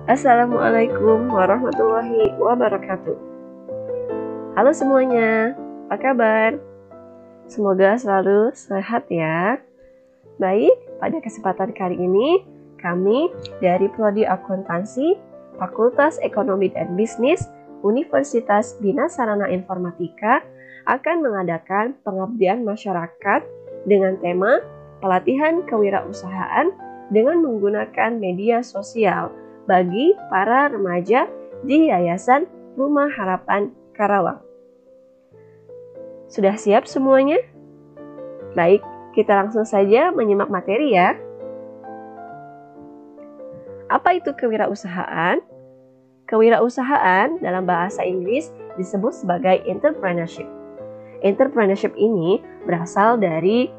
Assalamualaikum warahmatullahi wabarakatuh. Halo semuanya, apa kabar? Semoga selalu sehat ya. Baik, pada kesempatan kali ini kami dari Prodi Akuntansi, Fakultas Ekonomi dan Bisnis, Universitas Bina Sarana Informatika akan mengadakan pengabdian masyarakat dengan tema pelatihan kewirausahaan dengan menggunakan media sosial bagi para remaja di Yayasan Rumah Harapan Karawang. Sudah siap semuanya? Baik, kita langsung saja menyimak materi ya. Apa itu kewirausahaan? Kewirausahaan dalam bahasa Inggris disebut sebagai entrepreneurship. Entrepreneurship ini berasal dari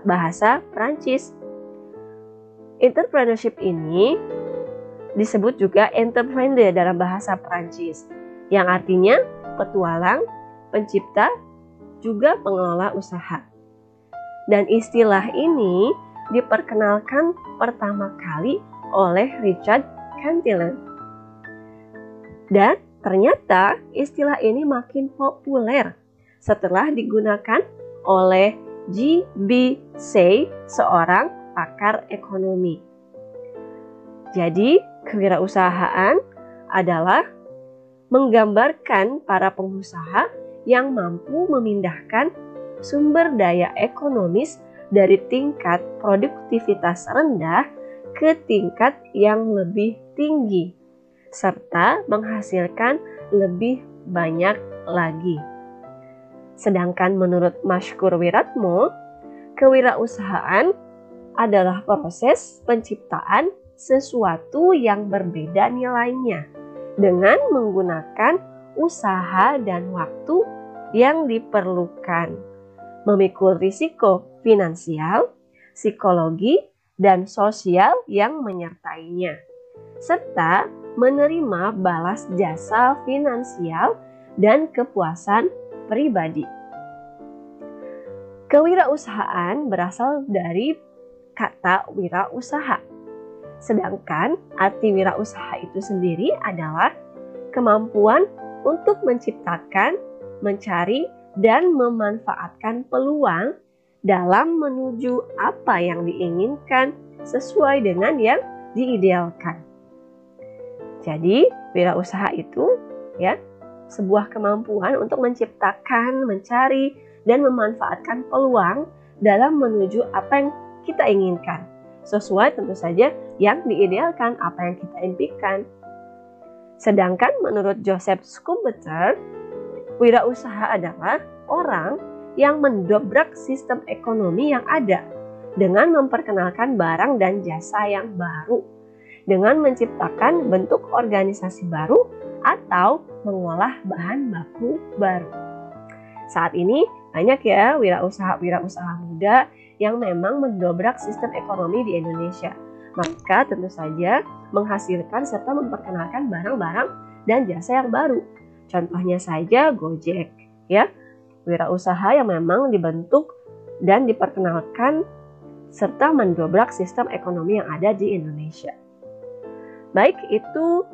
bahasa Prancis. Entrepreneurship ini disebut juga entrepreneur dalam bahasa Prancis, yang artinya petualang, pencipta, juga pengelola usaha. Dan istilah ini diperkenalkan pertama kali oleh Richard Cantillon. Dan ternyata istilah ini makin populer setelah digunakan oleh G.B. Say, seorang pakar ekonomi. Jadi, kewirausahaan adalah menggambarkan para pengusaha yang mampu memindahkan sumber daya ekonomis dari tingkat produktivitas rendah ke tingkat yang lebih tinggi, serta menghasilkan lebih banyak lagi. Sedangkan menurut Mashkur Wiratmo, kewirausahaan adalah proses penciptaan sesuatu yang berbeda nilainya dengan menggunakan usaha dan waktu yang diperlukan, memikul risiko finansial, psikologi, dan sosial yang menyertainya, serta menerima balas jasa finansial dan kepuasan pribadi. Kewirausahaan berasal dari kata wirausaha. Sedangkan arti wirausaha itu sendiri adalah kemampuan untuk menciptakan, mencari, dan memanfaatkan peluang dalam menuju apa yang diinginkan sesuai dengan yang diidealkan. Jadi, wirausaha itu sebuah kemampuan untuk menciptakan, mencari, dan memanfaatkan peluang dalam menuju apa yang kita inginkan, sesuai tentu saja yang diidealkan, apa yang kita impikan. Sedangkan menurut Joseph Schumpeter, wirausaha adalah orang yang mendobrak sistem ekonomi yang ada dengan memperkenalkan barang dan jasa yang baru, dengan menciptakan bentuk organisasi baru atau mengolah bahan baku baru. Saat ini banyak ya wirausaha muda yang memang mendobrak sistem ekonomi di Indonesia. Maka tentu saja menghasilkan serta memperkenalkan barang-barang dan jasa yang baru. Contohnya saja Gojek, ya. Wirausaha yang memang dibentuk dan diperkenalkan serta mendobrak sistem ekonomi yang ada di Indonesia. Baik, itu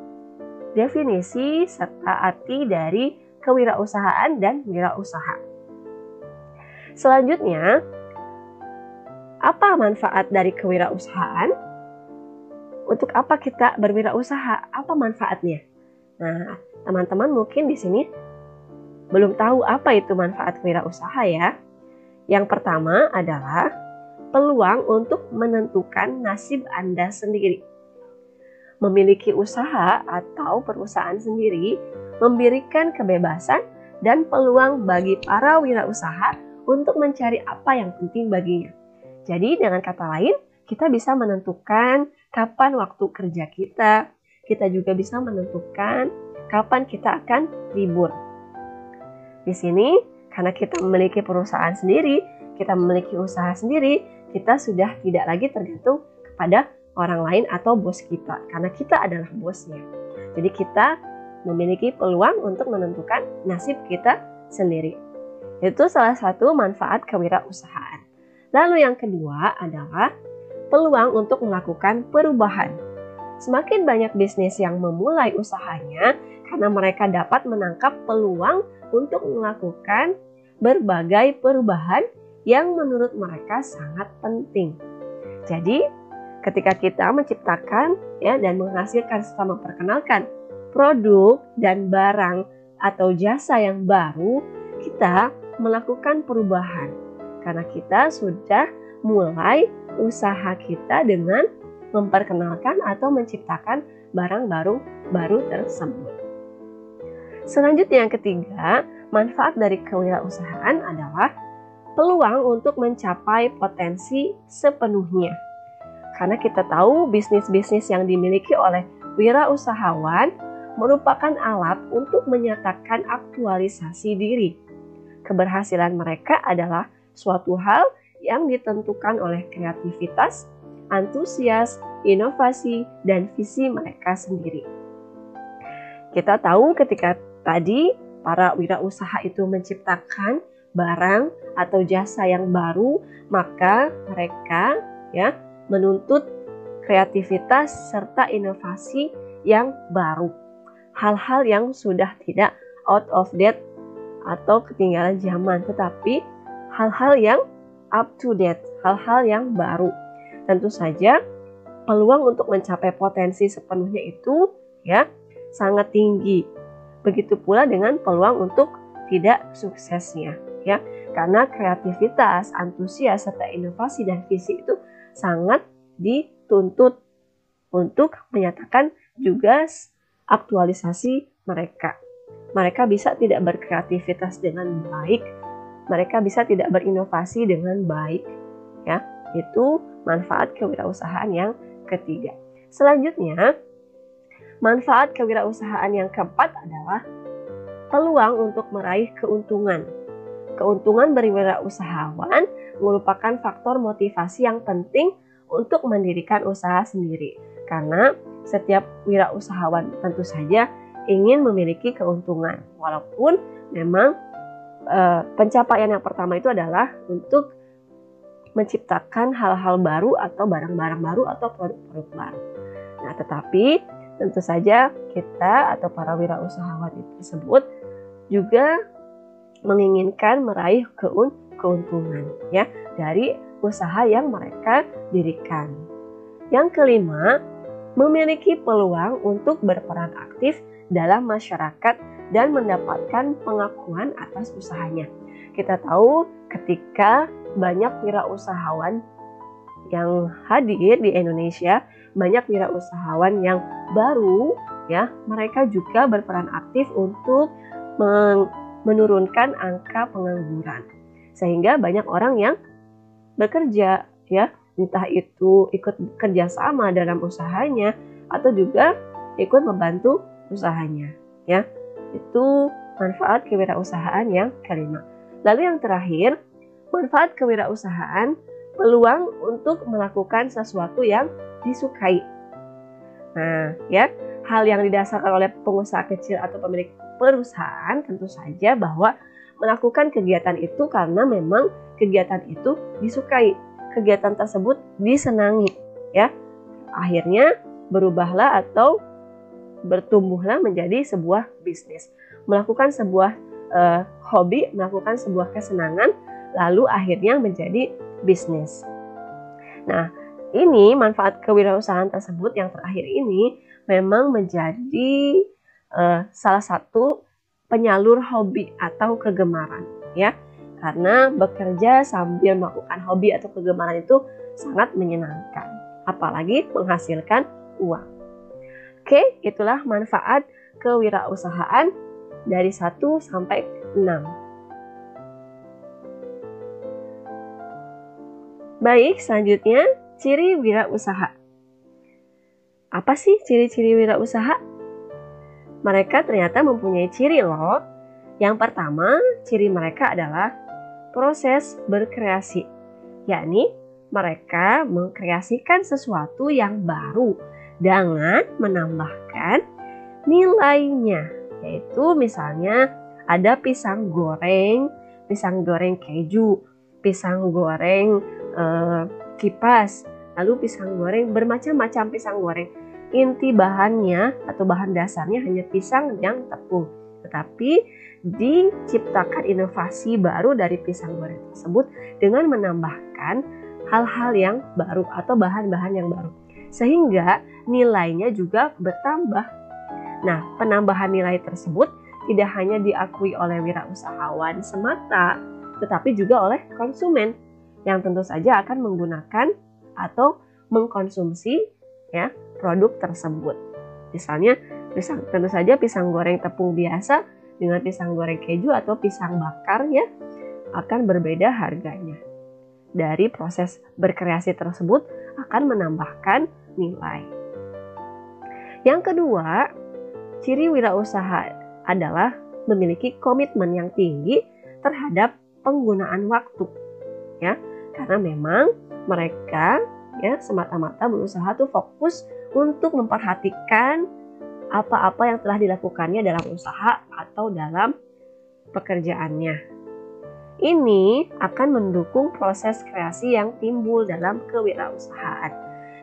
definisi serta arti dari kewirausahaan dan wirausaha. Selanjutnya, apa manfaat dari kewirausahaan? Untuk apa kita berwirausaha? Apa manfaatnya? Nah, teman-teman mungkin di sini belum tahu apa itu manfaat wirausaha ya. Yang pertama adalah peluang untuk menentukan nasib Anda sendiri. Memiliki usaha atau perusahaan sendiri memberikan kebebasan dan peluang bagi para wirausaha untuk mencari apa yang penting baginya. Jadi dengan kata lain, kita bisa menentukan kapan waktu kerja kita. Kita juga bisa menentukan kapan kita akan libur. Di sini, karena kita memiliki perusahaan sendiri, kita memiliki usaha sendiri, kita sudah tidak lagi tergantung kepada orang lain atau bos kita, karena kita adalah bosnya. Jadi kita memiliki peluang untuk menentukan nasib kita sendiri. Itu salah satu manfaat kewirausahaan. Lalu yang kedua adalah peluang untuk melakukan perubahan. Semakin banyak bisnis yang memulai usahanya karena mereka dapat menangkap peluang untuk melakukan berbagai perubahan yang menurut mereka sangat penting. Jadi, ketika kita menciptakan dan menghasilkan serta memperkenalkan produk dan barang atau jasa yang baru, kita melakukan perubahan karena kita sudah mulai usaha kita dengan memperkenalkan atau menciptakan barang baru tersebut. Selanjutnya yang ketiga, manfaat dari kewirausahaan adalah peluang untuk mencapai potensi sepenuhnya. Karena kita tahu bisnis-bisnis yang dimiliki oleh wirausahawan merupakan alat untuk menyatakan aktualisasi diri. Keberhasilan mereka adalah suatu hal yang ditentukan oleh kreativitas, antusias, inovasi, dan visi mereka sendiri. Kita tahu ketika tadi para wirausaha itu menciptakan barang atau jasa yang baru, maka mereka menuntut kreativitas serta inovasi yang baru. Hal-hal yang sudah tidak out of date atau ketinggalan zaman, tetapi hal-hal yang up to date, hal-hal yang baru. Tentu saja peluang untuk mencapai potensi sepenuhnya itu sangat tinggi. Begitu pula dengan peluang untuk tidak suksesnya, karena kreativitas, antusias, serta inovasi dan visi itu sangat dituntut untuk menyatakan juga aktualisasi mereka. Mereka bisa tidak berkreativitas dengan baik, mereka bisa tidak berinovasi dengan baik, Itu manfaat kewirausahaan yang ketiga. Selanjutnya, manfaat kewirausahaan yang keempat adalah peluang untuk meraih keuntungan. Keuntungan berwirausahawan merupakan faktor motivasi yang penting untuk mendirikan usaha sendiri. Karena setiap wirausahawan tentu saja ingin memiliki keuntungan. Walaupun memang pencapaian yang pertama itu adalah untuk menciptakan hal-hal baru atau barang-barang baru atau produk-produk baru. Nah, tetapi tentu saja kita atau para wirausahawan tersebut juga menginginkan meraih keuntungan dari usaha yang mereka dirikan. Yang kelima, memiliki peluang untuk berperan aktif dalam masyarakat dan mendapatkan pengakuan atas usahanya. Kita tahu ketika banyak wirausahawan yang hadir di Indonesia, banyak wirausahawan yang baru, mereka juga berperan aktif untuk menurunkan angka pengangguran. Sehingga banyak orang yang bekerja, entah itu ikut bekerja sama dalam usahanya atau juga ikut membantu usahanya, Itu manfaat kewirausahaan yang kelima. Lalu yang terakhir, manfaat kewirausahaan, peluang untuk melakukan sesuatu yang disukai. Nah, hal yang didasarkan oleh pengusaha kecil atau pemilik perusahaan tentu saja bahwa melakukan kegiatan itu karena memang kegiatan itu disukai. Kegiatan tersebut disenangi, Akhirnya berubahlah atau bertumbuhlah menjadi sebuah bisnis. Melakukan sebuah hobi, melakukan sebuah kesenangan, lalu akhirnya menjadi bisnis. Nah, ini manfaat kewirausahaan tersebut yang terakhir ini memang menjadi salah satu penyalur hobi atau kegemaran, Karena bekerja sambil melakukan hobi atau kegemaran itu sangat menyenangkan, apalagi menghasilkan uang. Oke, itulah manfaat kewirausahaan dari 1 sampai 6. Baik, selanjutnya ciri wirausaha. Apa sih ciri-ciri wirausaha? Mereka ternyata mempunyai ciri loh. Yang pertama, ciri mereka adalah proses berkreasi. Yakni mereka mengkreasikan sesuatu yang baru dengan menambahkan nilainya. Yaitu misalnya ada pisang goreng keju, pisang goreng kipas, lalu pisang goreng bermacam-macam pisang goreng. inti bahannya atau bahan dasarnya hanya pisang dan tepung. Tetapi diciptakan inovasi baru dari pisang goreng tersebut dengan menambahkan hal-hal yang baru atau bahan-bahan yang baru. Sehingga nilainya juga bertambah. Nah, penambahan nilai tersebut tidak hanya diakui oleh wirausahawan semata, tetapi juga oleh konsumen yang tentu saja akan menggunakan atau mengkonsumsi ya produk tersebut. Misalnya, tentu saja pisang goreng tepung biasa dengan pisang goreng keju atau pisang bakar ya akan berbeda harganya. Dari proses berkreasi tersebut akan menambahkan nilai. Yang kedua, ciri wirausaha adalah memiliki komitmen yang tinggi terhadap penggunaan waktu. Ya, karena memang mereka ya semata-mata berusaha tuh fokus untuk memperhatikan apa-apa yang telah dilakukannya dalam usaha atau dalam pekerjaannya. Ini akan mendukung proses kreasi yang timbul dalam kewirausahaan.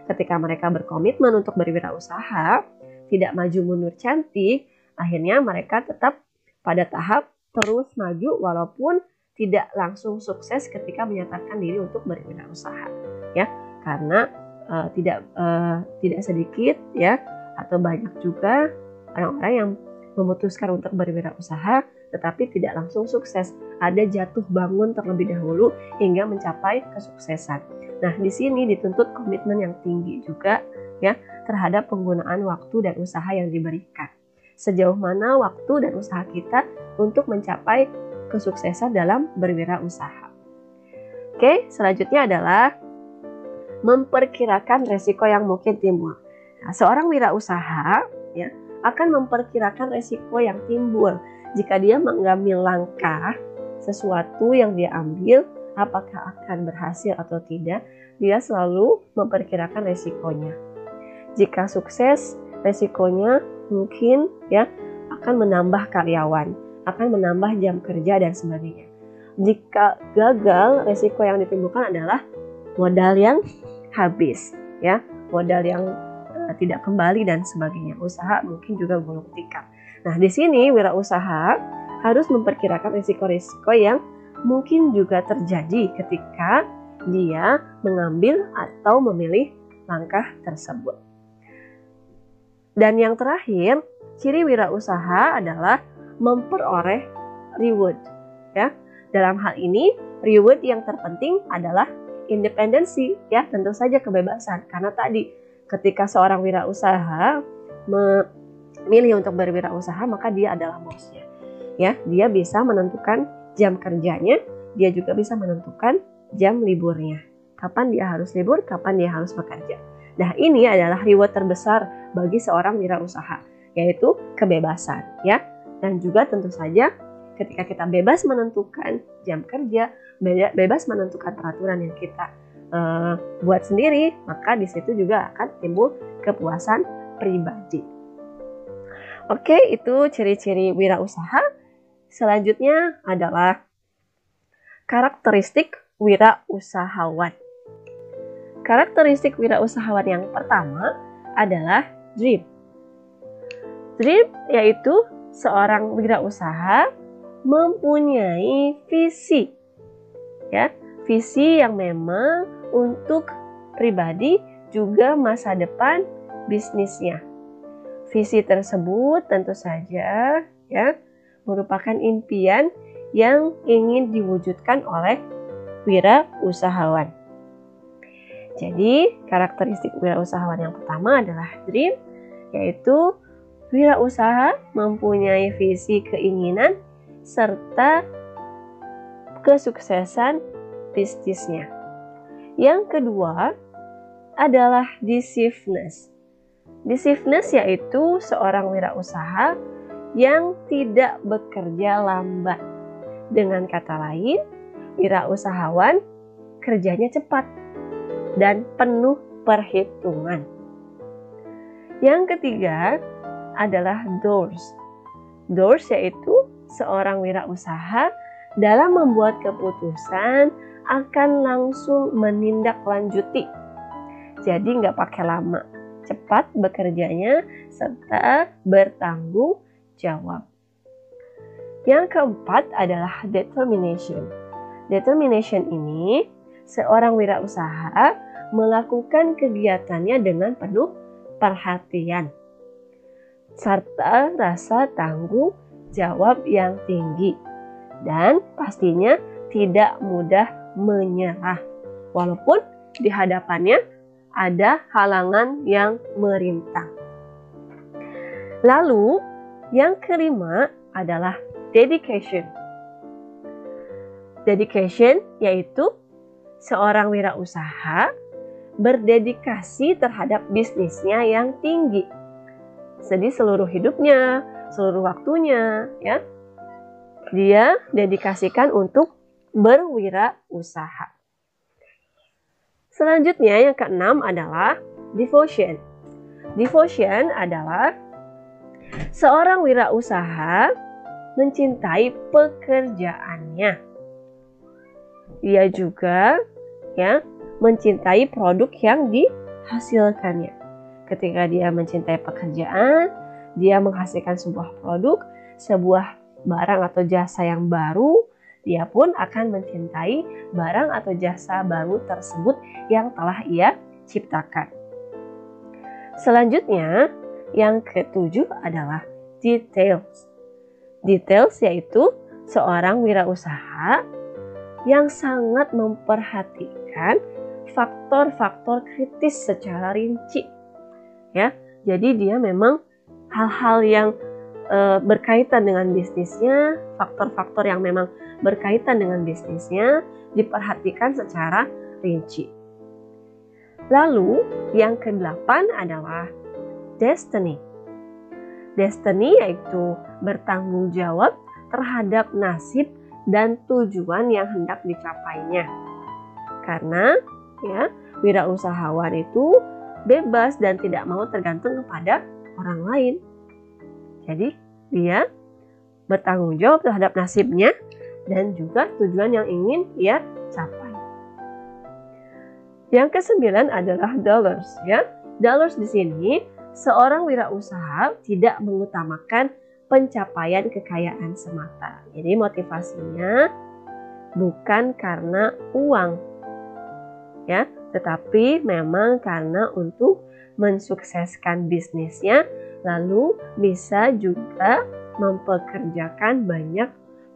Ketika mereka berkomitmen untuk berwirausaha, tidak maju mundur cantik, akhirnya mereka tetap pada tahap terus maju walaupun tidak langsung sukses ketika menyatakan diri untuk berwirausaha. Ya, karena tidak sedikit ya atau banyak juga orang-orang yang memutuskan untuk berwirausaha tetapi tidak langsung sukses. Ada jatuh bangun terlebih dahulu hingga mencapai kesuksesan. Nah, di sini dituntut komitmen yang tinggi juga ya terhadap penggunaan waktu dan usaha yang diberikan. Sejauh mana waktu dan usaha kita untuk mencapai kesuksesan dalam berwirausaha. Oke, selanjutnya adalah memperkirakan resiko yang mungkin timbul. Nah, seorang wirausaha ya akan memperkirakan resiko yang timbul jika dia mengambil langkah sesuatu yang dia ambil, apakah akan berhasil atau tidak, dia selalu memperkirakan resikonya. Jika sukses, resikonya mungkin ya akan menambah karyawan, akan menambah jam kerja dan sebagainya. Jika gagal, resiko yang ditimbulkan adalah modal yang habis, ya, modal yang tidak kembali dan sebagainya. Usaha mungkin juga gulung tikar. Nah, di sini wirausaha harus memperkirakan risiko-risiko yang mungkin juga terjadi ketika dia mengambil atau memilih langkah tersebut. Dan yang terakhir, ciri wirausaha adalah memperoleh reward. Ya, dalam hal ini reward yang terpenting adalah independensi, ya, tentu saja kebebasan. Karena tadi ketika seorang wirausaha memilih untuk berwirausaha, maka dia adalah bosnya. Ya, dia bisa menentukan jam kerjanya, dia juga bisa menentukan jam liburnya. Kapan dia harus libur, kapan dia harus bekerja. Nah, ini adalah reward terbesar bagi seorang wirausaha, yaitu kebebasan, ya. Dan juga tentu saja ketika kita bebas menentukan jam kerja, bebas menentukan peraturan yang kita buat sendiri, maka di situ juga akan timbul kepuasan pribadi. Oke, itu ciri-ciri wirausaha. Selanjutnya adalah karakteristik wirausahawan. Karakteristik wirausahawan yang pertama adalah dream. Dream yaitu seorang wirausaha mempunyai visi. Ya, visi yang memang untuk pribadi juga masa depan bisnisnya. Visi tersebut tentu saja ya merupakan impian yang ingin diwujudkan oleh wirausahawan. Jadi, karakteristik wirausahawan yang pertama adalah dream, yaitu wirausaha mempunyai visi keinginan serta kesuksesan bisnisnya. Yang kedua adalah decisiveness. Decisiveness yaitu seorang wirausaha yang tidak bekerja lambat. Dengan kata lain, wirausahawan kerjanya cepat dan penuh perhitungan. Yang ketiga adalah doers. Doers yaitu seorang wirausaha dalam membuat keputusan akan langsung menindaklanjuti. Jadi nggak pakai lama. cepat bekerjanya, serta bertanggung jawab. Yang keempat adalah determination. Determination ini, seorang wirausaha melakukan kegiatannya dengan penuh perhatian, serta rasa tanggung jawab yang tinggi. Dan pastinya tidak mudah menyerah, walaupun di hadapannya ada halangan yang merintang. Lalu, yang kelima adalah dedication. Dedication yaitu seorang wirausaha berdedikasi terhadap bisnisnya yang tinggi. Jadi seluruh hidupnya, seluruh waktunya, ya, dia dedikasikan untuk berwirausaha. Selanjutnya yang keenam adalah devotion. Devotion adalah seorang wirausaha mencintai pekerjaannya. Dia juga mencintai produk yang dihasilkannya. Ketika dia mencintai pekerjaan, dia menghasilkan sebuah produk, sebuah barang atau jasa yang baru, dia pun akan mencintai barang atau jasa baru tersebut yang telah ia ciptakan. Selanjutnya, yang ketujuh adalah details. Details yaitu seorang wirausaha yang sangat memperhatikan faktor-faktor kritis secara rinci. Ya, jadi dia memang hal-hal yang berkaitan dengan bisnisnya, faktor-faktor yang memang berkaitan dengan bisnisnya diperhatikan secara rinci. Lalu yang kedelapan adalah destiny. Destiny yaitu bertanggung jawab terhadap nasib dan tujuan yang hendak dicapainya. Karena wirausahawan itu bebas dan tidak mau tergantung kepada orang lain. Jadi dia bertanggung jawab terhadap nasibnya dan juga tujuan yang ingin ia capai. Yang kesembilan adalah dollars. Dollars di sini seorang wirausaha tidak mengutamakan pencapaian kekayaan semata. Jadi motivasinya bukan karena uang, tetapi memang karena untuk mensukseskan bisnisnya, lalu bisa juga mempekerjakan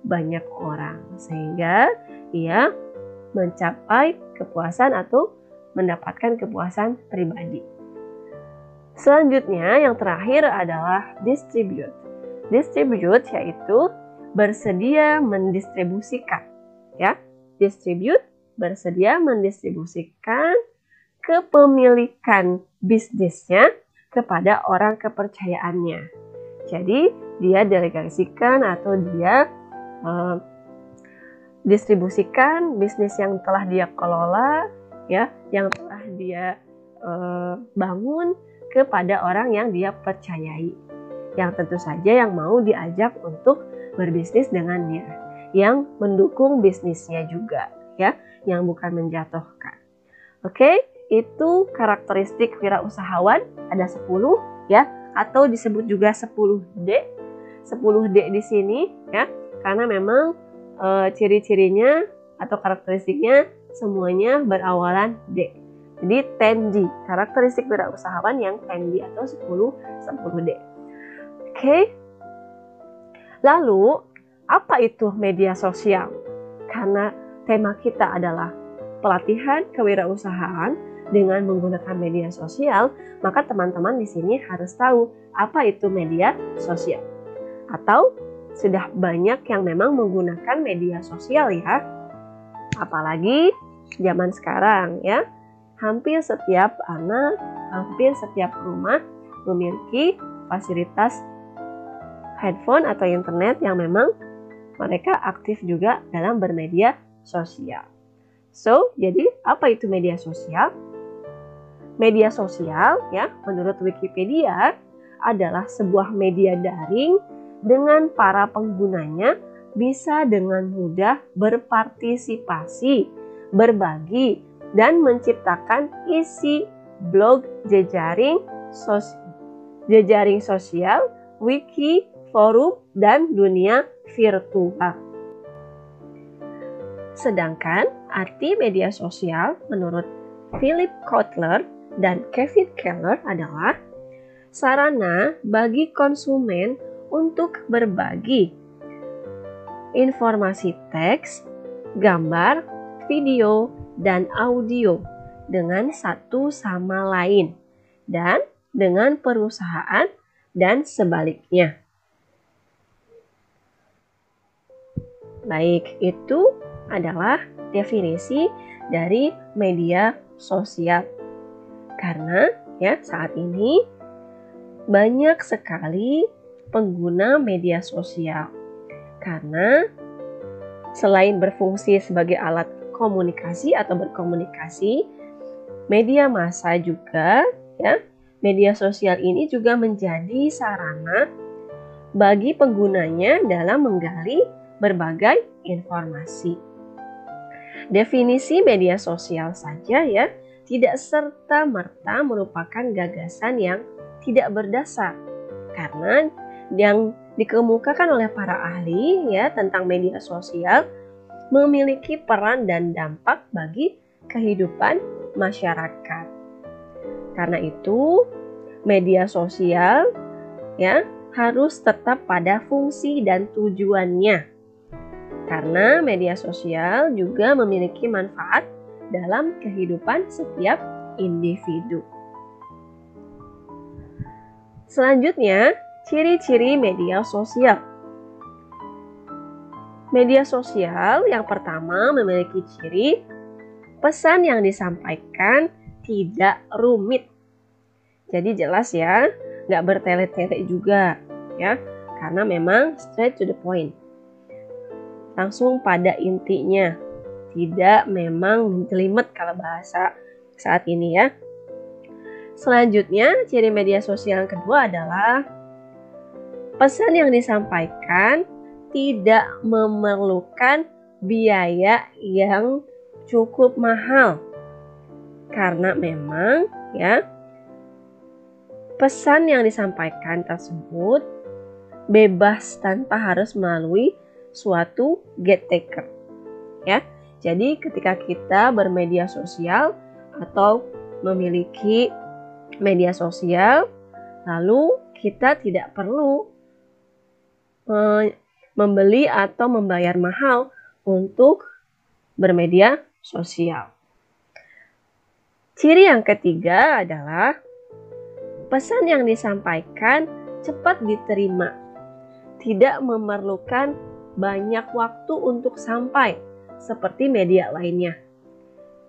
banyak orang sehingga ia mencapai kepuasan atau mendapatkan kepuasan pribadi. Selanjutnya yang terakhir adalah distribute. Distribute yaitu bersedia mendistribusikan. Distribute bersedia mendistribusikan kepemilikan bisnisnya kepada orang kepercayaannya. Jadi dia delegasikan atau dia distribusikan bisnis yang telah dia kelola, yang telah dia bangun kepada orang yang dia percayai, yang tentu saja yang mau diajak untuk berbisnis dengannya, yang mendukung bisnisnya juga, yang bukan menjatuhkan. Oke, itu karakteristik wirausahawan, ada 10 atau disebut juga 10D. 10D di sini karena memang ciri-cirinya atau karakteristiknya semuanya berawalan D. Jadi 10D, karakteristik wirausahawan yang 10D atau 10D. Oke. Lalu, apa itu media sosial? Karena tema kita adalah pelatihan kewirausahaan dengan menggunakan media sosial, maka teman-teman di sini harus tahu apa itu media sosial. Atau sudah banyak yang memang menggunakan media sosial apalagi zaman sekarang hampir setiap anak, hampir setiap rumah memiliki fasilitas handphone atau internet yang memang mereka aktif juga dalam bermedia sosial. Jadi apa itu media sosial? Media sosial menurut Wikipedia adalah sebuah media daring dengan para penggunanya bisa dengan mudah berpartisipasi, berbagi, dan menciptakan isi blog, jejaring, jejaring sosial, wiki, forum, dan dunia virtual. Sedangkan arti media sosial menurut Philip Kotler dan Kevin Keller adalah sarana bagi konsumen untuk berbagi informasi teks, gambar, video, dan audio dengan satu sama lain dan dengan perusahaan dan sebaliknya. Baik, itu adalah definisi dari media sosial. Karena ya saat ini banyak sekali pengguna media sosial. Karena selain berfungsi sebagai alat komunikasi atau berkomunikasi, media massa juga ya, media sosial ini juga menjadi sarana bagi penggunanya dalam menggali berbagai informasi. Definisi media sosial saja ya tidak serta-merta merupakan gagasan yang tidak berdasar, karena yang dikemukakan oleh para ahli ya tentang media sosial memiliki peran dan dampak bagi kehidupan masyarakat. Karena itu, media sosial ya harus tetap pada fungsi dan tujuannya. Karena media sosial juga memiliki manfaat dalam kehidupan setiap individu. Selanjutnya, ciri-ciri media sosial. Media sosial yang pertama memiliki ciri pesan yang disampaikan tidak rumit. Jadi jelas ya, nggak bertele-tele juga ya, karena memang straight to the point. Langsung pada intinya, tidak memang jelimet kalau bahasa saat ini ya. Selanjutnya, ciri media sosial yang kedua adalah pesan yang disampaikan tidak memerlukan biaya yang cukup mahal. Karena memang ya pesan yang disampaikan tersebut bebas tanpa harus melalui suatu gatekeeper. Ya. Jadi ketika kita bermedia sosial atau memiliki media sosial, lalu kita tidak perlu membeli atau membayar mahal untuk bermedia sosial. Ciri yang ketiga adalah pesan yang disampaikan cepat diterima, tidak memerlukan banyak waktu untuk sampai seperti media lainnya.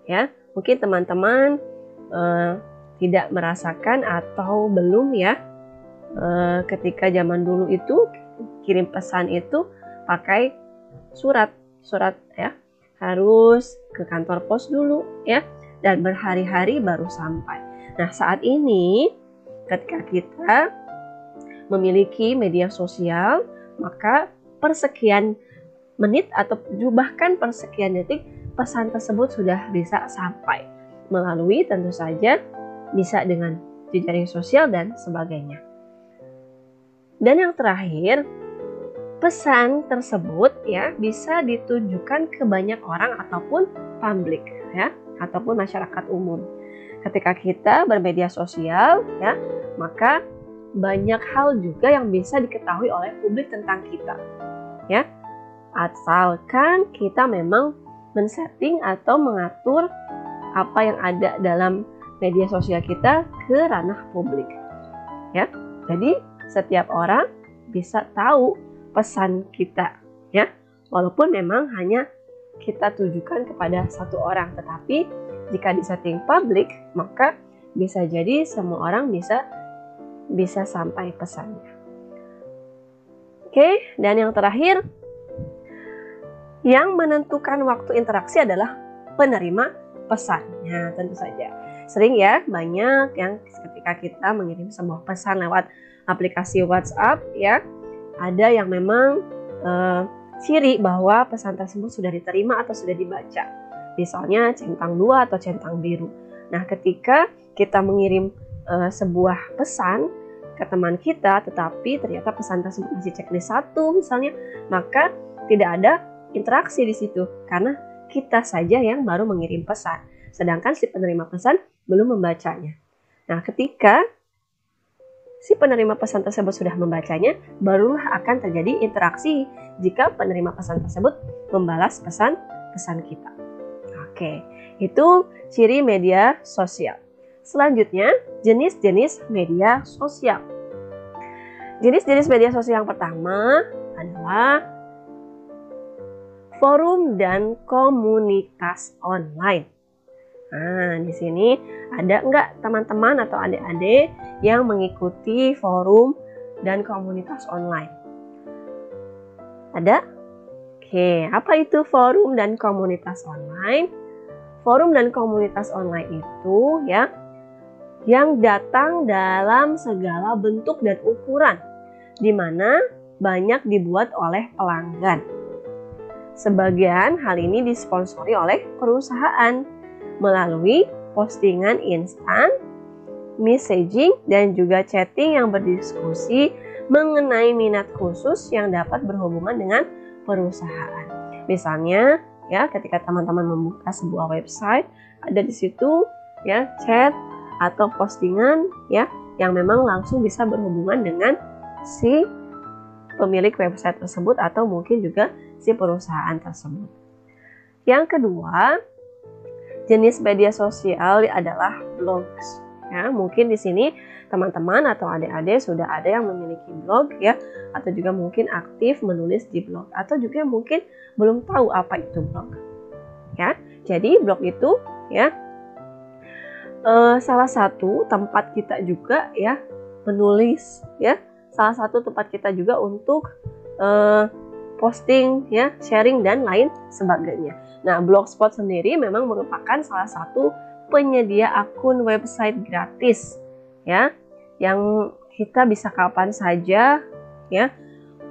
Ya, mungkin teman-teman tidak merasakan atau belum ya, ketika zaman dulu itu kirim pesan itu pakai surat ya, harus ke kantor pos dulu ya, dan berhari-hari baru sampai. Nah saat ini ketika kita memiliki media sosial, maka persekian menit atau bahkan persekian detik pesan tersebut sudah bisa sampai melalui tentu saja bisa dengan jejaring sosial dan sebagainya. Dan yang terakhir, pesan tersebut ya bisa ditujukan ke banyak orang ataupun publik ya, ataupun masyarakat umum. Ketika kita bermedia sosial ya, maka banyak hal juga yang bisa diketahui oleh publik tentang kita. Ya. Asalkan kita memang men-setting atau mengatur apa yang ada dalam media sosial kita ke ranah publik. Ya. Jadi setiap orang bisa tahu pesan kita, ya. Walaupun memang hanya kita tujukan kepada satu orang, tetapi jika disetting publik, maka bisa jadi semua orang bisa sampai pesannya. Oke, dan yang terakhir, yang menentukan waktu interaksi adalah penerima pesannya, tentu saja. Sering ya, banyak yang ketika kita mengirim sebuah pesan lewat aplikasi WhatsApp ya, ada yang memang ciri bahwa pesan tersebut sudah diterima atau sudah dibaca. Misalnya centang 2 atau centang biru. Nah, ketika kita mengirim sebuah pesan ke teman kita, tetapi ternyata pesan tersebut masih checklist 1 misalnya, maka tidak ada interaksi di situ karena kita saja yang baru mengirim pesan, sedangkan si penerima pesan belum membacanya. Nah, ketika si penerima pesan tersebut sudah membacanya, barulah akan terjadi interaksi jika penerima pesan tersebut membalas pesan kita. Oke, itu ciri media sosial. Selanjutnya, jenis-jenis media sosial. Jenis-jenis media sosial yang pertama adalah forum dan komunitas online. Nah, di sini ada nggak teman-teman atau adik-adik yang mengikuti forum dan komunitas online? Ada? Oke, apa itu forum dan komunitas online? Forum dan komunitas online itu ya yang datang dalam segala bentuk dan ukuran, di mana banyak dibuat oleh pelanggan. Sebagian hal ini disponsori oleh perusahaan melalui postingan instan, messaging, dan juga chatting yang berdiskusi mengenai minat khusus yang dapat berhubungan dengan perusahaan. Misalnya, ya, ketika teman-teman membuka sebuah website, ada di situ ya chat atau postingan ya yang memang langsung bisa berhubungan dengan si pemilik website tersebut atau mungkin juga si perusahaan tersebut. Yang kedua, jenis media sosial adalah blogs. Ya, mungkin di sini teman-teman atau adik-adik sudah ada yang memiliki blog ya, atau juga mungkin aktif menulis di blog, atau juga mungkin belum tahu apa itu blog. Ya, jadi blog itu ya salah satu tempat kita juga ya menulis ya, salah satu tempat kita juga untuk posting ya, sharing dan lain sebagainya. Nah, Blogspot sendiri memang merupakan salah satu penyedia akun website gratis ya, yang kita bisa kapan saja ya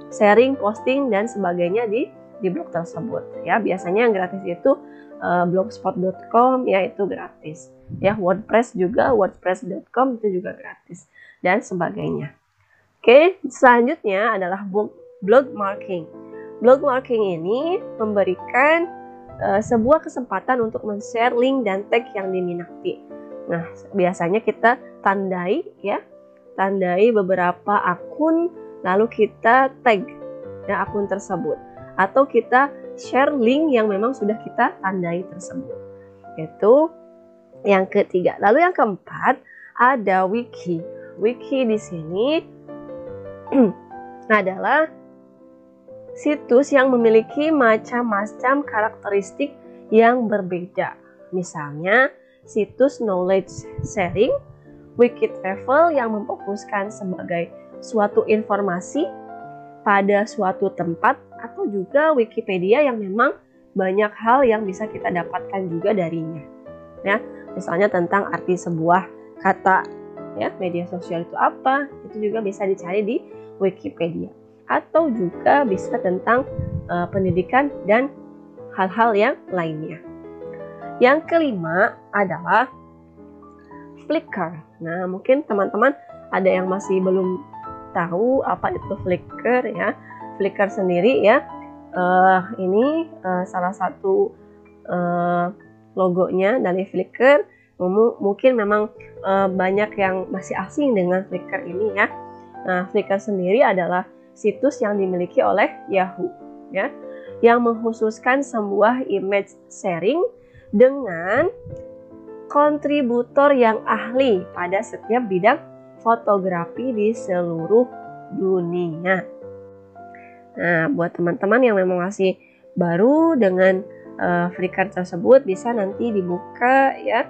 sharing, posting dan sebagainya di blog tersebut ya. Biasanya yang gratis itu blogspot.com ya, itu gratis. Ya, WordPress juga, wordpress.com itu juga gratis dan sebagainya. Oke, selanjutnya adalah blog marking. Blog marking ini memberikan sebuah kesempatan untuk men-share link dan tag yang diminati. Nah, biasanya kita tandai beberapa akun, lalu kita tag ya akun tersebut, atau kita share link yang memang sudah kita tandai tersebut. Itu yang ketiga. Lalu yang keempat ada wiki. Wiki di sini adalah situs yang memiliki macam-macam karakteristik yang berbeda. Misalnya, situs knowledge sharing, wiki travel yang memfokuskan sebagai suatu informasi pada suatu tempat, atau juga Wikipedia yang memang banyak hal yang bisa kita dapatkan juga darinya. Ya, misalnya tentang arti sebuah kata, ya, media sosial itu apa, itu juga bisa dicari di Wikipedia. Atau juga bisa tentang pendidikan dan hal-hal yang lainnya. Yang kelima adalah Flickr. Nah, mungkin teman-teman ada yang masih belum tahu apa itu Flickr ya. Flickr sendiri ya, ini salah satu logonya dari Flickr. Mungkin memang banyak yang masih asing dengan Flickr ini ya. Nah, Flickr sendiri adalah situs yang dimiliki oleh Yahoo ya, yang mengkhususkan sebuah image sharing dengan kontributor yang ahli pada setiap bidang fotografi di seluruh dunia. Nah, buat teman-teman yang memang masih baru dengan Flickr tersebut, bisa nanti dibuka ya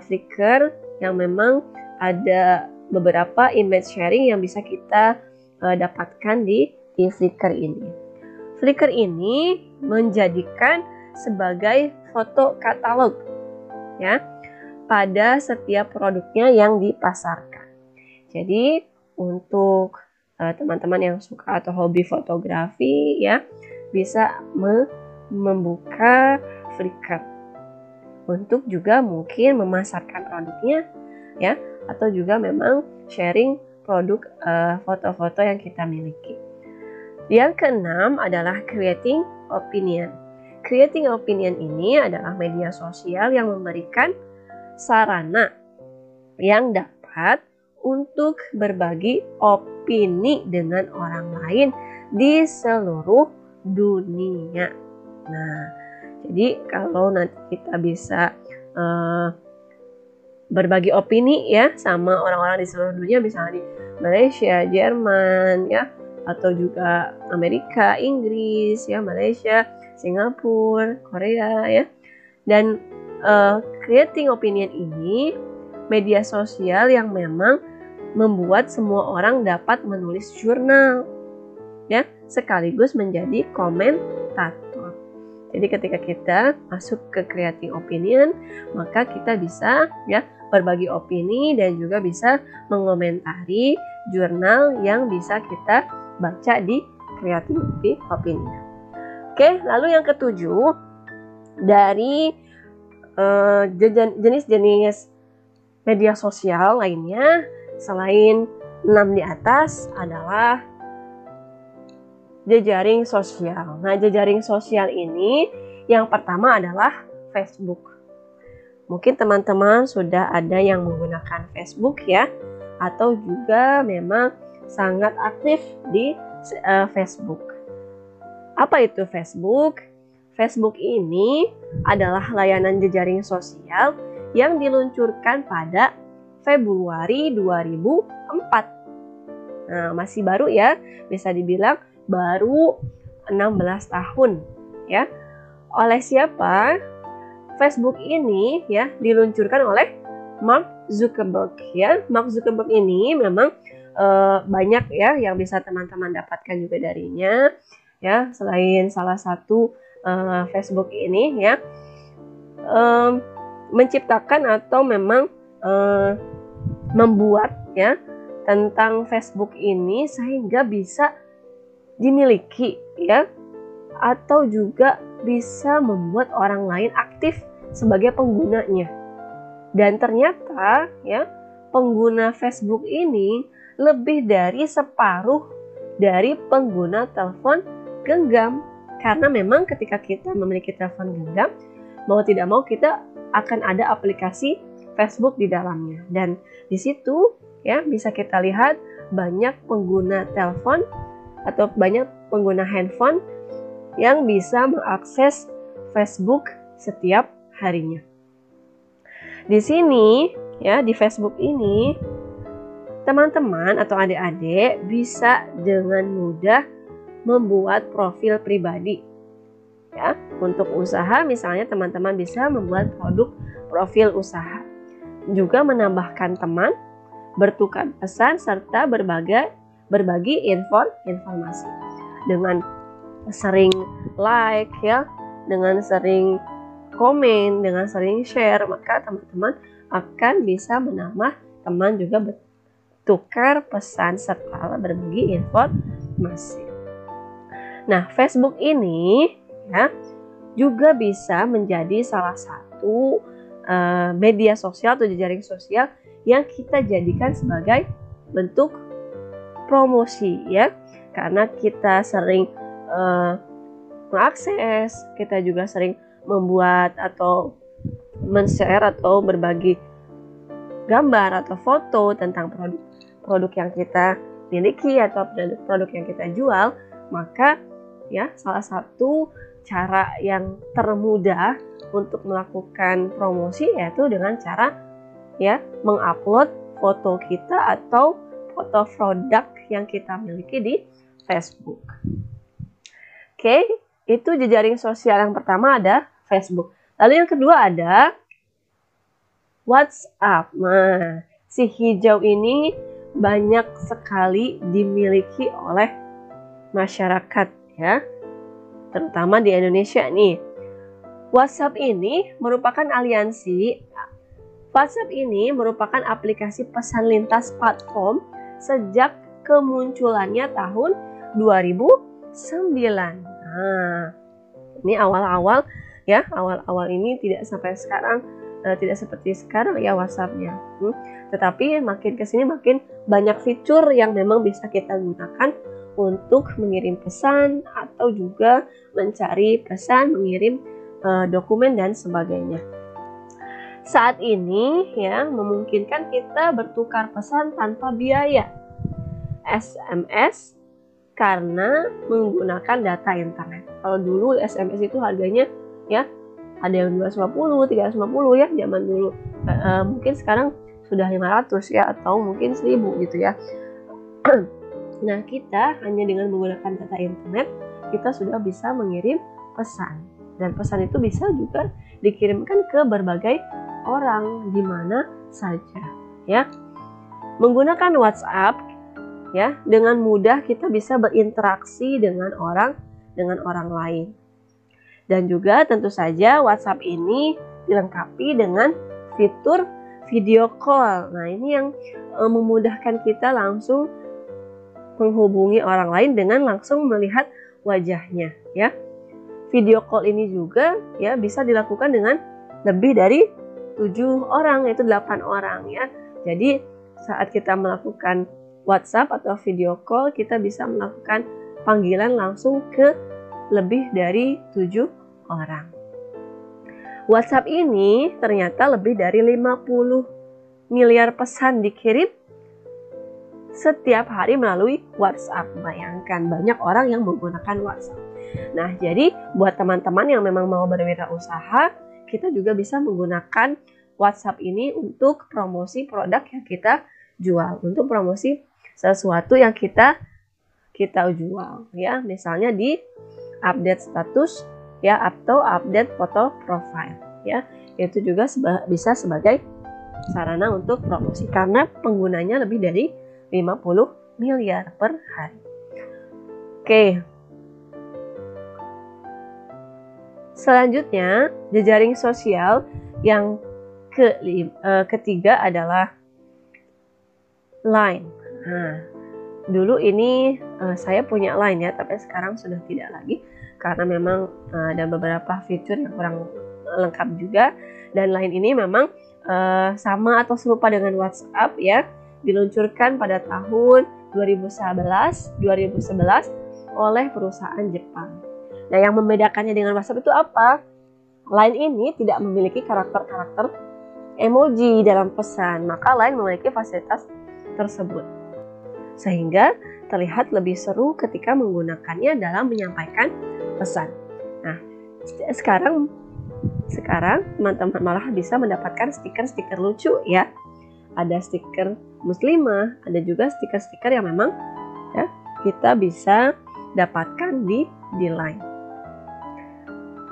Flickr yang memang ada beberapa image sharing yang bisa kita dapatkan di Flickr ini. Flickr ini menjadikan sebagai foto katalog ya pada setiap produknya yang dipasarkan. Jadi untuk teman-teman yang suka atau hobi fotografi ya bisa membuka Flickr untuk juga mungkin memasarkan produknya ya, atau juga memang sharing produk foto-foto yang kita miliki. Yang keenam adalah creating opinion. Creating opinion ini adalah media sosial yang memberikan sarana yang dapat untuk berbagi opini dengan orang lain di seluruh dunia. Nah, jadi kalau nanti kita bisa berbagi opini ya sama orang-orang di seluruh dunia, misalnya di Malaysia, Jerman ya, atau juga Amerika, Inggris ya, Malaysia, Singapura, Korea ya. Dan creating opinion ini media sosial yang memang membuat semua orang dapat menulis jurnal ya, sekaligus menjadi komentator. Jadi ketika kita masuk ke creating opinion, maka kita bisa ya berbagi opini dan juga bisa mengomentari jurnal yang bisa kita baca di creating opinion. Oke, lalu yang ketujuh dari jenis-jenis media sosial lainnya selain 6 di atas adalah jejaring sosial. Nah, jejaring sosial ini yang pertama adalah Facebook. Mungkin teman-teman sudah ada yang menggunakan Facebook ya, atau juga memang sangat aktif di Facebook. Apa itu Facebook? Facebook ini adalah layanan jejaring sosial yang diluncurkan pada Februari 2004. Nah, masih baru ya, bisa dibilang baru 16 tahun ya. Oleh siapa? Facebook ini ya diluncurkan oleh Mark Zuckerberg ya. Mark Zuckerberg ini memang banyak ya yang bisa teman-teman dapatkan juga darinya ya. Selain salah satu Facebook ini ya menciptakan atau memang membuat ya tentang Facebook ini sehingga bisa dimiliki ya, atau juga bisa membuat orang lain aktif sebagai penggunanya. Dan ternyata ya pengguna Facebook ini lebih dari separuh dari pengguna telepon genggam. Karena memang ketika kita memiliki telepon genggam, mau tidak mau kita akan ada aplikasi Facebook di dalamnya. Dan di situ ya bisa kita lihat banyak pengguna telepon atau banyak pengguna handphone yang bisa mengakses Facebook setiap harinya. Di sini ya, di Facebook ini teman-teman atau adik-adik bisa dengan mudah membuat profil pribadi ya. Untuk usaha misalnya teman-teman bisa membuat produk profil usaha, juga menambahkan teman, bertukar pesan serta berbagi informasi. Dengan sering like ya, dengan sering komen, dengan sering share, maka teman-teman akan bisa menambah teman, juga bertukar pesan serta berbagi informasi. Nah, Facebook ini ya juga bisa menjadi salah satu media sosial atau jejaring sosial yang kita jadikan sebagai bentuk promosi ya, karena kita sering mengakses, kita juga sering membuat atau men-share atau berbagi gambar atau foto tentang produk yang kita miliki atau produk yang kita jual. Maka ya salah satu cara yang termudah untuk melakukan promosi yaitu dengan cara ya mengupload foto kita atau foto produk yang kita miliki di Facebook. Oke, itu jejaring sosial yang pertama ada Facebook. Lalu yang kedua ada WhatsApp. Nah, si hijau ini banyak sekali dimiliki oleh masyarakat ya, terutama di Indonesia nih. WhatsApp ini merupakan aplikasi pesan lintas platform sejak kemunculannya tahun 2009. Nah, ini awal-awal ini tidak sampai sekarang tidak seperti sekarang ya WhatsApp-nya. Tetapi makin kesini makin banyak fitur yang memang bisa kita gunakan untuk mengirim pesan atau juga mencari pesan, mengirim dokumen dan sebagainya. Saat ini ya memungkinkan kita bertukar pesan tanpa biaya SMS karena menggunakan data internet. Kalau dulu SMS itu harganya ya ada yang 250, 350 ya zaman dulu. Mungkin sekarang sudah 500 ya atau mungkin 1000 gitu ya. Nah, kita hanya dengan menggunakan data internet kita sudah bisa mengirim pesan. Dan pesan itu bisa juga dikirimkan ke berbagai orang di mana saja ya. Menggunakan WhatsApp ya, dengan mudah kita bisa berinteraksi dengan orang lain. Dan juga tentu saja WhatsApp ini dilengkapi dengan fitur video call. Nah, ini yang memudahkan kita langsung menghubungi orang lain dengan langsung melihat wajahnya ya. Video call ini juga ya bisa dilakukan dengan lebih dari 7 orang, yaitu 8 orang ya. Jadi saat kita melakukan WhatsApp atau video call, kita bisa melakukan panggilan langsung ke lebih dari 7 orang. WhatsApp ini ternyata lebih dari 50 miliar pesan dikirim setiap hari melalui WhatsApp. Bayangkan banyak orang yang menggunakan WhatsApp. Nah, jadi buat teman-teman yang memang mau berwirausaha, kita juga bisa menggunakan WhatsApp ini untuk promosi produk yang kita jual, untuk promosi sesuatu yang kita jual ya, misalnya di update status ya atau update foto profile ya. Itu juga bisa sebagai sarana untuk promosi karena penggunanya lebih dari 50 miliar per hari. Oke. Selanjutnya, jejaring sosial yang ketiga adalah Line. Nah, dulu ini saya punya Line ya, tapi sekarang sudah tidak lagi karena memang ada beberapa fitur yang kurang lengkap juga. Dan Line ini memang sama atau serupa dengan WhatsApp ya, diluncurkan pada tahun 2011 oleh perusahaan Jepang. Nah, yang membedakannya dengan WhatsApp itu apa? Line ini tidak memiliki karakter-karakter emoji dalam pesan, maka Line memiliki fasilitas tersebut. Sehingga terlihat lebih seru ketika menggunakannya dalam menyampaikan pesan. Nah, sekarang teman-teman malah bisa mendapatkan stiker-stiker lucu ya. Ada stiker muslimah, ada juga stiker-stiker yang memang ya kita bisa dapatkan di Line.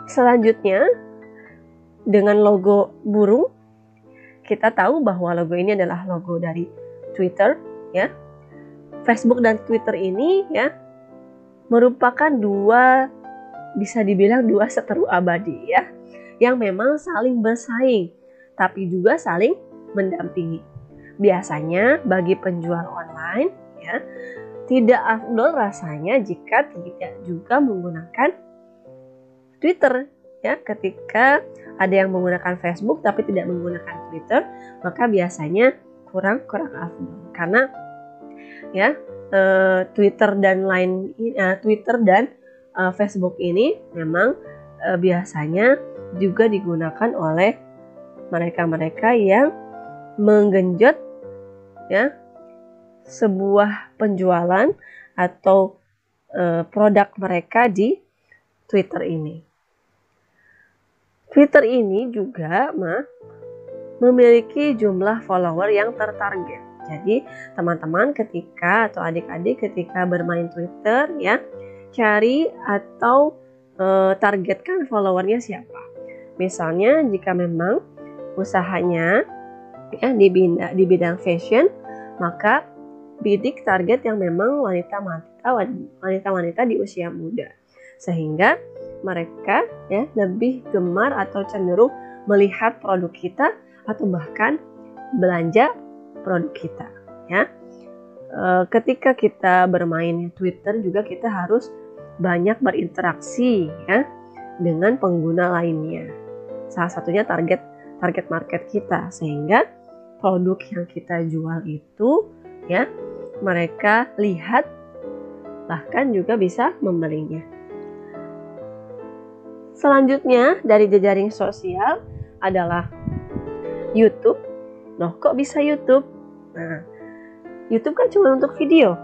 Selanjutnya, dengan logo burung, kita tahu bahwa logo ini adalah logo dari Twitter ya. Facebook dan Twitter ini ya merupakan bisa dibilang dua seteru abadi ya, yang memang saling bersaing tapi juga saling mendampingi. Biasanya bagi penjual online ya, tidak afdol rasanya jika tidak juga menggunakan Twitter ya. Ketika ada yang menggunakan Facebook tapi tidak menggunakan Twitter, maka biasanya kurang afdol karena ya Twitter dan Facebook ini memang biasanya juga digunakan oleh mereka-mereka yang menggenjot ya sebuah penjualan atau produk mereka di Twitter ini. Twitter ini juga memiliki jumlah follower yang tertarget. Jadi teman-teman atau adik-adik ketika bermain Twitter ya, cari atau targetkan followernya siapa. Misalnya jika memang usahanya ya di bidang fashion, maka bidik target yang memang wanita-wanita di usia muda, sehingga mereka ya lebih gemar atau cenderung melihat produk kita atau bahkan belanja produk kita ya. Ketika kita bermain Twitter juga kita harus banyak berinteraksi ya dengan pengguna lainnya. Salah satunya target target market kita, sehingga produk yang kita jual itu ya mereka lihat, bahkan juga bisa membelinya. Selanjutnya dari jejaring sosial adalah YouTube. Loh, kok bisa YouTube? Nah, YouTube kan cuma untuk video.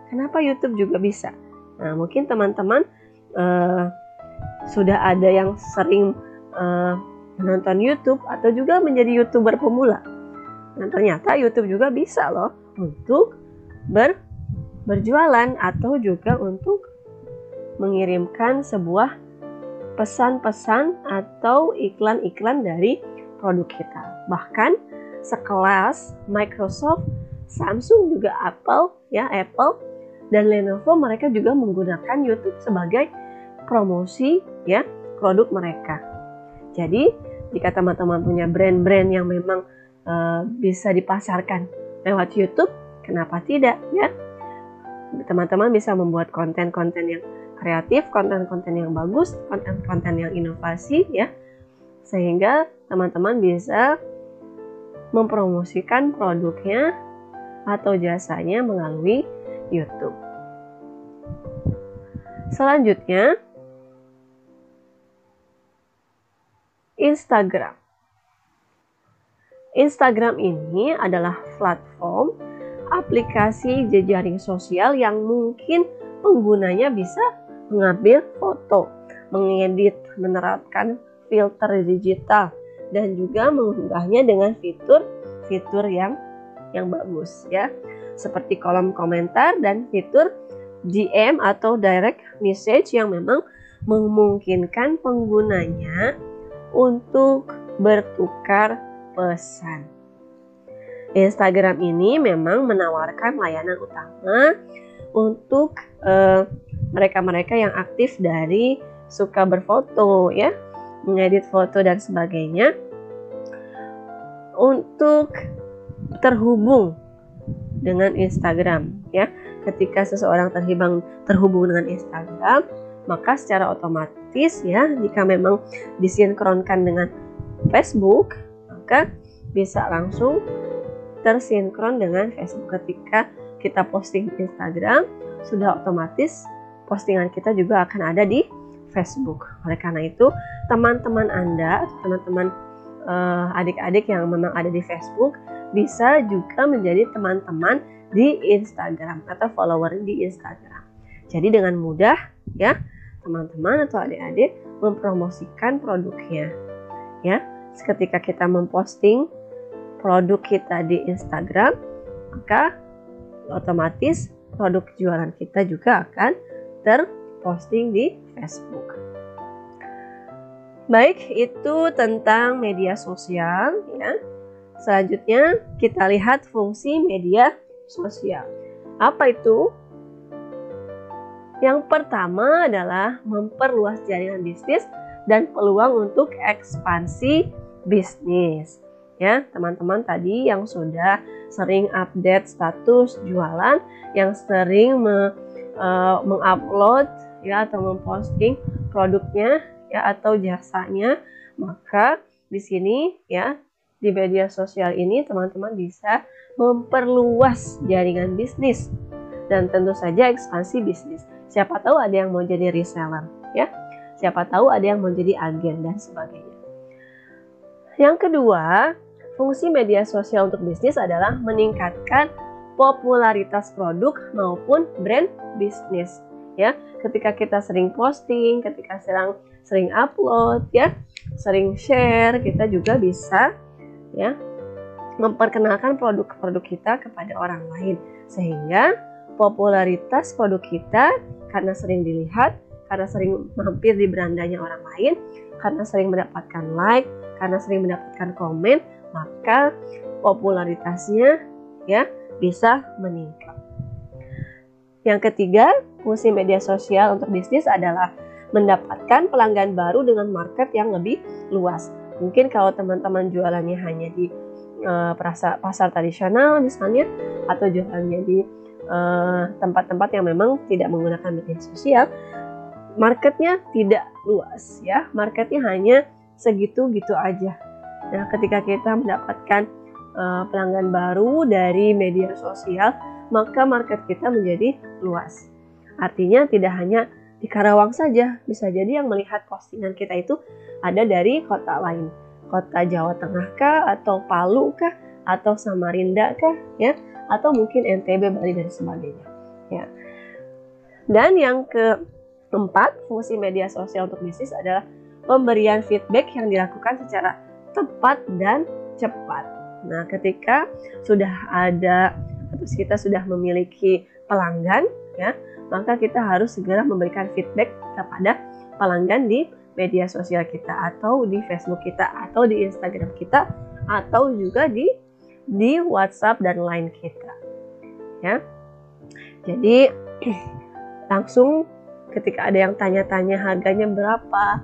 Kenapa YouTube juga bisa? Nah, mungkin teman-teman sudah ada yang sering menonton YouTube atau juga menjadi YouTuber pemula. Dan ternyata YouTube juga bisa loh untuk berjualan atau juga untuk mengirimkan sebuah pesan-pesan atau iklan-iklan dari produk kita. Bahkan sekelas Microsoft, Samsung, juga Apple dan Lenovo, mereka juga menggunakan YouTube sebagai promosi ya produk mereka. Jadi jika teman-teman punya brand-brand yang memang bisa dipasarkan lewat YouTube, kenapa tidak ya? Teman-teman bisa membuat konten-konten yang kreatif, konten-konten yang bagus, konten-konten yang inovasi ya, sehingga teman-teman bisa mempromosikan produknya atau jasanya melalui YouTube. Selanjutnya, Instagram. Instagram ini adalah platform aplikasi jejaring sosial yang mungkin penggunanya bisa mengambil foto, mengedit, menerapkan filter digital, dan juga mengunggahnya dengan fitur yang bagus ya, seperti kolom komentar dan fitur DM atau direct message yang memang memungkinkan penggunanya untuk bertukar pesan. Instagram ini memang menawarkan layanan utama untuk mereka-mereka yang aktif dari suka berfoto ya, mengedit foto dan sebagainya, untuk terhubung dengan Instagram ya. Ketika seseorang terhubung dengan Instagram, maka secara otomatis ya, jika memang disinkronkan dengan Facebook, maka bisa langsung tersinkron dengan Facebook. Ketika kita posting di Instagram, sudah otomatis postingan kita juga akan ada di Facebook. Oleh karena itu, teman-teman Anda, teman-teman adik-adik yang memang ada di Facebook, bisa juga menjadi teman-teman di Instagram atau follower di Instagram. Jadi dengan mudah ya, teman-teman atau adik-adik mempromosikan produknya ya. Ketika kita memposting produk kita di Instagram, maka otomatis produk jualan kita juga akan terposting di Facebook. Baik, itu tentang media sosial ya. Selanjutnya kita lihat fungsi media sosial. Apa itu? Yang pertama adalah memperluas jaringan bisnis dan peluang untuk ekspansi bisnis. Ya, teman-teman tadi yang sudah sering update status jualan, yang sering mengupload ya atau memposting produknya ya atau jasanya, maka di sini ya di media sosial ini teman-teman bisa memperluas jaringan bisnis dan tentu saja ekspansi bisnis. Siapa tahu ada yang mau jadi reseller ya. Siapa tahu ada yang mau jadi agen dan sebagainya. Yang kedua, fungsi media sosial untuk bisnis adalah meningkatkan popularitas produk maupun brand bisnis. Ya, ketika kita sering posting, ketika sering upload, ya, sering share, kita juga bisa, ya, memperkenalkan produk-produk kita kepada orang lain, sehingga popularitas produk kita karena sering dilihat, karena sering mampir di berandanya orang lain, karena sering mendapatkan like, karena sering mendapatkan komen, maka popularitasnya ya bisa meningkat. Yang ketiga, fungsi media sosial untuk bisnis adalah mendapatkan pelanggan baru dengan market yang lebih luas. Mungkin kalau teman-teman jualannya hanya di pasar tradisional misalnya, atau jualannya di tempat-tempat yang memang tidak menggunakan media sosial, marketnya tidak luas ya, marketnya hanya segitu-gitu aja. Nah, ketika kita mendapatkan pelanggan baru dari media sosial, maka market kita menjadi luas. Artinya tidak hanya di Karawang saja, bisa jadi yang melihat postingan kita itu ada dari kota lain, kota Jawa Tengah kah, atau Palu kah, atau Samarinda kah, ya, atau mungkin NTB, Bali dan sebagainya, ya. Dan yang keempat, fungsi media sosial untuk bisnis adalah pemberian feedback yang dilakukan secara tepat dan cepat. Nah, ketika sudah ada atau kita sudah memiliki pelanggan, ya, maka kita harus segera memberikan feedback kepada pelanggan di media sosial kita, atau di Facebook kita, atau di Instagram kita, atau juga di WhatsApp dan Line kita, ya. Jadi langsung ketika ada yang tanya-tanya harganya berapa,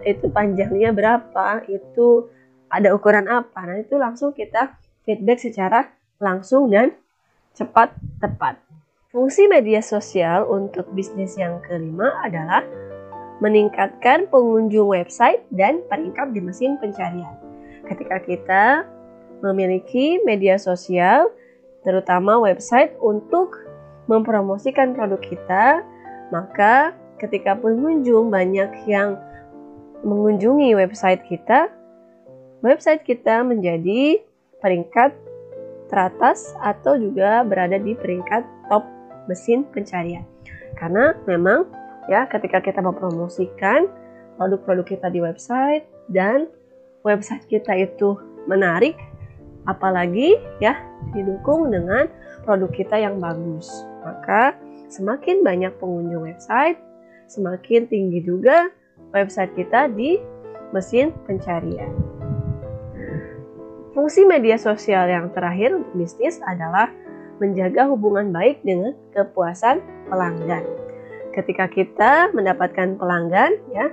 itu panjangnya berapa, itu ada ukuran apa, nah itu langsung kita feedback secara langsung dan cepat, tepat. Fungsi media sosial untuk bisnis yang kelima adalah meningkatkan pengunjung website dan peringkat di mesin pencarian. Ketika kita memiliki media sosial, terutama website untuk mempromosikan produk kita, maka ketika pengunjung banyak yang mengunjungi website kita menjadi peringkat teratas atau juga berada di peringkat top mesin pencarian. Karena memang ya, ketika kita mempromosikan produk-produk kita di website dan website kita itu menarik, apalagi ya didukung dengan produk kita yang bagus, maka semakin banyak pengunjung website, semakin tinggi juga website kita di mesin pencarian. Fungsi media sosial yang terakhir untuk bisnis adalah menjaga hubungan baik dengan kepuasan pelanggan. Ketika kita mendapatkan pelanggan ya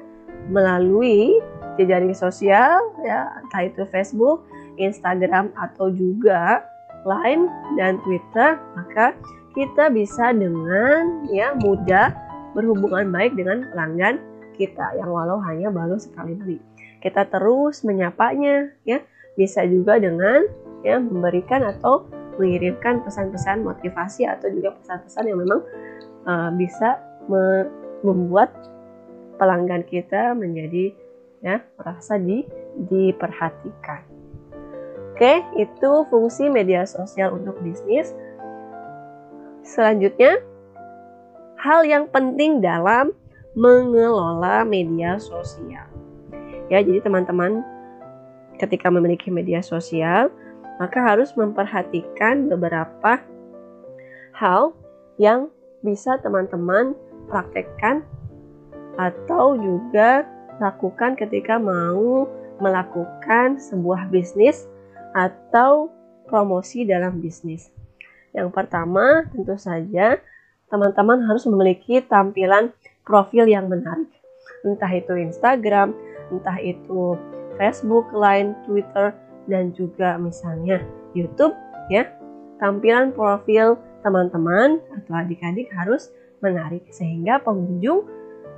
melalui jejaring sosial ya, entah itu Facebook, Instagram atau juga Line dan Twitter, maka kita bisa dengan ya mudah berhubungan baik dengan pelanggan kita yang walau hanya baru sekali beli. Kita terus menyapanya ya, bisa juga dengan ya memberikan atau mengirimkan pesan-pesan motivasi atau juga pesan-pesan yang memang bisa membuat pelanggan kita menjadi ya merasa diperhatikan. Oke, itu fungsi media sosial untuk bisnis. Selanjutnya, hal yang penting dalam mengelola media sosial. Ya, jadi teman-teman ketika memiliki media sosial, maka harus memperhatikan beberapa hal yang bisa teman-teman praktekkan atau juga lakukan ketika mau melakukan sebuah bisnis atau promosi dalam bisnis. Yang pertama, tentu saja teman-teman harus memiliki tampilan profil yang menarik. Entah itu Instagram, entah itu Facebook, Line, Twitter, dan juga misalnya YouTube ya. Tampilan profil teman-teman atau adik-adik harus menarik sehingga pengunjung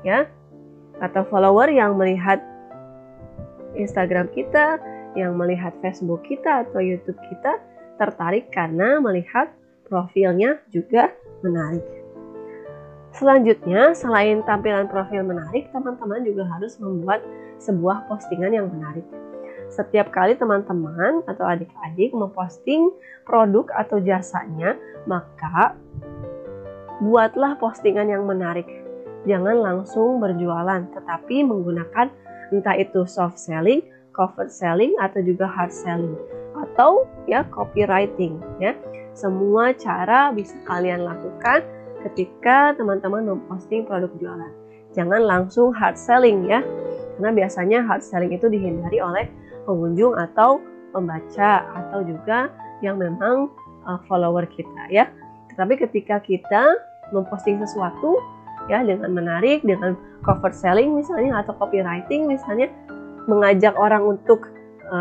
ya atau follower yang melihat Instagram kita, yang melihat Facebook kita atau YouTube kita tertarik karena melihat profilnya juga menarik. Selanjutnya, selain tampilan profil menarik, teman-teman juga harus membuat sebuah postingan yang menarik. Setiap kali teman-teman atau adik-adik memposting produk atau jasanya, maka buatlah postingan yang menarik. Jangan langsung berjualan, tetapi menggunakan entah itu soft selling, cover selling, atau juga hard selling, atau ya copywriting ya. Semua cara bisa kalian lakukan ketika teman-teman memposting produk jualan. Jangan langsung hard selling ya, karena biasanya hard selling itu dihindari oleh pengunjung atau pembaca atau juga yang memang follower kita ya. Tetapi ketika kita memposting sesuatu ya dengan menarik, dengan cover selling misalnya atau copywriting misalnya, mengajak orang untuk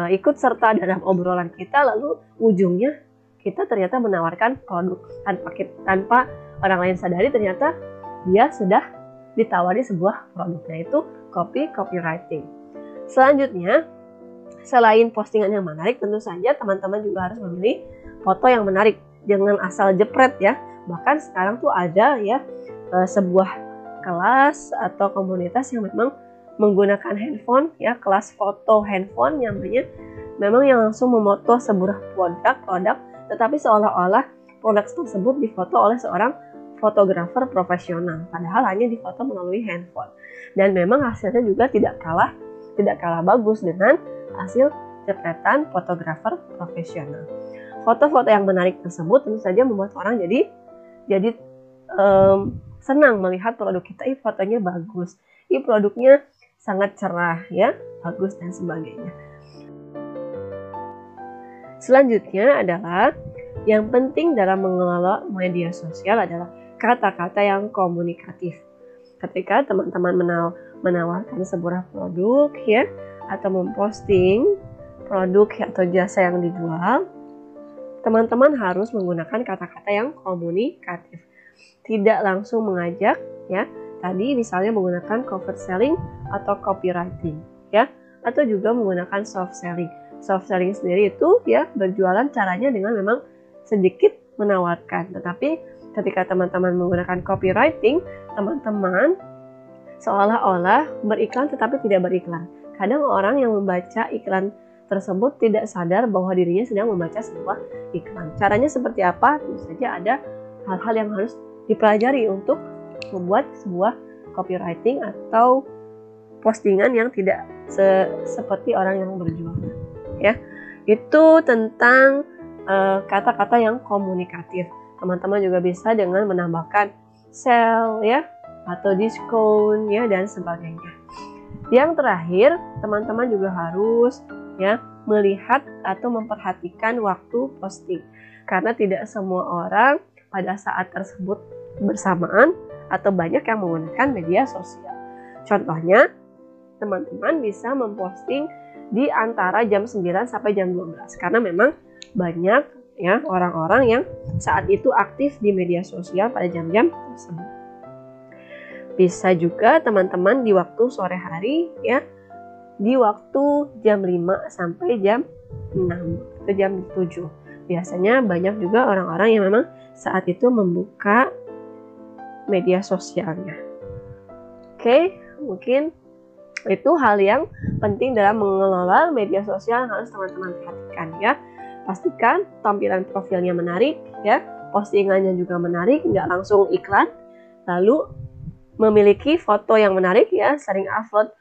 ikut serta dalam obrolan kita, lalu ujungnya kita ternyata menawarkan produk tanpa orang lain sadari ternyata dia sudah ditawari sebuah produk, yaitu copywriting. Selanjutnya, Selain postingan yang menarik, tentu saja teman-teman juga harus memilih foto yang menarik. Jangan asal jepret ya. Bahkan sekarang tuh ada ya sebuah kelas atau komunitas yang memang menggunakan handphone ya, kelas foto handphone yang memang yang langsung memoto sebuah produk, tetapi seolah-olah produk tersebut difoto oleh seorang fotografer profesional, padahal hanya difoto melalui handphone. Dan memang hasilnya juga tidak kalah bagus dengan hasil jepretan fotografer profesional. Foto-foto yang menarik tersebut tentu saja membuat orang jadi senang melihat produk kita. Fotonya bagus, produknya sangat cerah ya, bagus dan sebagainya. Selanjutnya adalah yang penting dalam mengelola media sosial adalah kata-kata yang komunikatif. Ketika teman-teman menawarkan sebuah produk ya, atau memposting produk atau jasa yang dijual, teman-teman harus menggunakan kata-kata yang komunikatif. Tidak langsung mengajak ya, tadi misalnya menggunakan cover selling atau copywriting ya, atau juga menggunakan soft selling. Soft selling sendiri itu ya berjualan caranya dengan memang sedikit menawarkan, tetapi ketika teman-teman menggunakan copywriting, teman-teman seolah-olah beriklan tetapi tidak beriklan. Kadang orang yang membaca iklan tersebut tidak sadar bahwa dirinya sedang membaca sebuah iklan. Caranya seperti apa? Tentu saja ada hal-hal yang harus dipelajari untuk membuat sebuah copywriting atau postingan yang tidak seperti orang yang berjualan. Ya, itu tentang kata-kata yang komunikatif. Teman-teman juga bisa dengan menambahkan sale ya, atau diskon ya, dan sebagainya. Yang terakhir, teman-teman juga harus ya melihat atau memperhatikan waktu posting, karena tidak semua orang pada saat tersebut bersamaan atau banyak yang menggunakan media sosial. Contohnya, teman-teman bisa memposting di antara jam 9 sampai jam 12 karena memang banyak ya orang-orang yang saat itu aktif di media sosial pada jam-jam tersebut. Bisa juga teman-teman di waktu sore hari ya, di waktu jam 5 sampai jam 6 atau jam 7. Biasanya banyak juga orang-orang yang memang saat itu membuka media sosialnya. Oke, mungkin itu hal yang penting dalam mengelola media sosial yang harus teman-teman perhatikan ya. Pastikan tampilan profilnya menarik ya, postingannya juga menarik, nggak langsung iklan. Lalu memiliki foto yang menarik ya, sering upload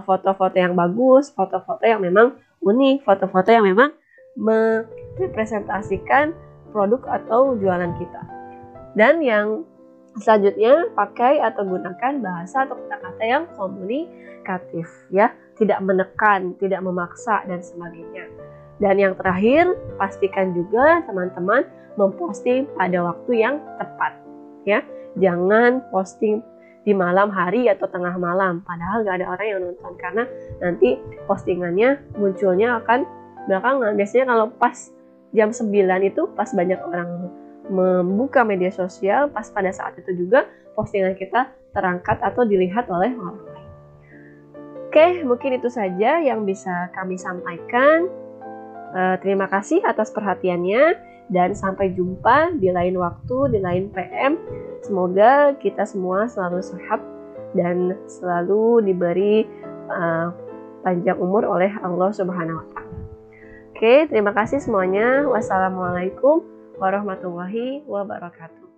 foto-foto yang bagus, foto-foto yang memang unik, foto-foto yang memang merepresentasikan produk atau jualan kita. Dan yang selanjutnya, pakai atau gunakan bahasa atau kata-kata yang komunikatif ya, tidak menekan, tidak memaksa dan sebagainya. Dan yang terakhir, pastikan juga teman-teman memposting pada waktu yang tepat ya. Jangan posting di malam hari atau tengah malam padahal gak ada orang yang nonton, karena nanti postingannya munculnya akan belakangan. Biasanya kalau pas jam 9 itu pas banyak orang membuka media sosial, pas pada saat itu juga postingan kita terangkat atau dilihat oleh orang lain. Oke, mungkin itu saja yang bisa kami sampaikan. Terima kasih atas perhatiannya dan sampai jumpa di lain waktu, di lain PM. Semoga kita semua selalu sehat dan selalu diberi panjang umur oleh Allah Subhanahu wa Ta'ala. Oke, terima kasih semuanya. Wassalamualaikum warahmatullahi wabarakatuh.